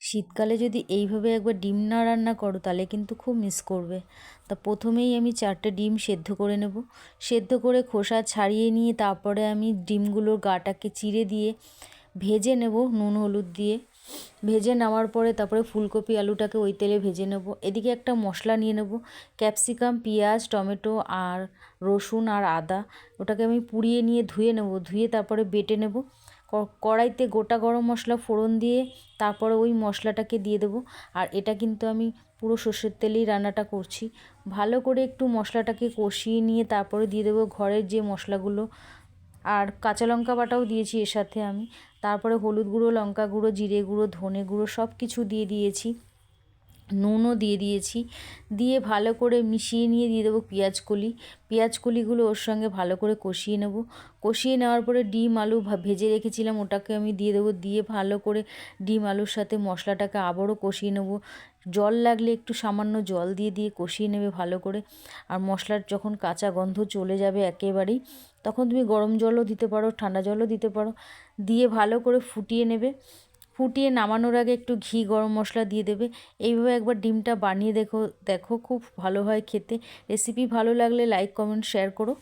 শীতকালে যদি এইভাবে একবার ডিম না রান্না করো তাহলে কিন্তু খুব মিস করবে। তা প্রথমেই আমি 4টে ডিম সেদ্ধ করে নেব। সেদ্ধ করে খোসা ছাড়িয়ে নিয়ে তারপরে আমি ডিমগুলোর গাটাকে চিড়ে দিয়ে ভেজে নেব নুন হলুদ দিয়ে। ভেজে নেওয়ার পরে তারপরে ফুলকপি আলুটাকে ওই তেলে ভেজে নেব। এদিকে একটা মশলা নিয়ে নেব, ক্যাপসিকাম, পেঁয়াজ, টমেটো আর রসুন আর আদা। ওটাকে আমি পুড়িয়ে নিয়ে ধুয়ে নেব, ধুয়ে তারপরে বেটে নেব। কড়াইতে গোটা গরম মশলা ফোড়ন দিয়ে তারপরে ওই মশলাটাকে দিয়ে দেবো। আর এটা কিন্তু আমি পুরো সর্ষের তেলেই রান্নাটা করছি। ভালো করে একটু মশলাটাকে কষিয়ে নিয়ে তারপরে দিয়ে দেবো ঘরের যে মশলাগুলো, আর কাঁচা লঙ্কা বাটাও দিয়েছি এর সাথে আমি। তারপরে হলুদ গুঁড়ো, লঙ্কা গুঁড়ো, জিরে গুঁড়ো, ধনে গুঁড়ো সব কিছু দিয়ে দিয়েছি, নুনও দিয়ে দিয়েছি। দিয়ে ভালো করে মিশিয়ে নিয়ে দিয়ে দেবো পেঁয়াজ কলিগুলো ওর সঙ্গে ভালো করে কষিয়ে নেব। কষিয়ে নেওয়ার পরে ডিম আলু ভেজে রেখেছিলাম ওটাকে আমি দিয়ে দেবো। দিয়ে ভালো করে ডিম আলুর সাথে মশলাটাকে আবারও কষিয়ে নেব। জল লাগলে একটু সামান্য জল দিয়ে দিয়ে কষিয়ে নেবে ভালো করে। আর মশলার যখন কাঁচা গন্ধ চলে যাবে একেবারেই, তখন তুমি গরম জলও দিতে পারো, ঠান্ডা জলও দিতে পারো। দিয়ে ভালো করে ফুটিয়ে নেবে। ফুটিয়ে নামানোর আগে একটু ঘি, গরম মশলা দিয়ে দেবে। এইভাবে একবার ডিমটা বানিয়ে দেখো, দেখো খুব ভালো হয় খেতে। রেসিপি ভালো লাগলে লাইক, কমেন্ট, শেয়ার করো।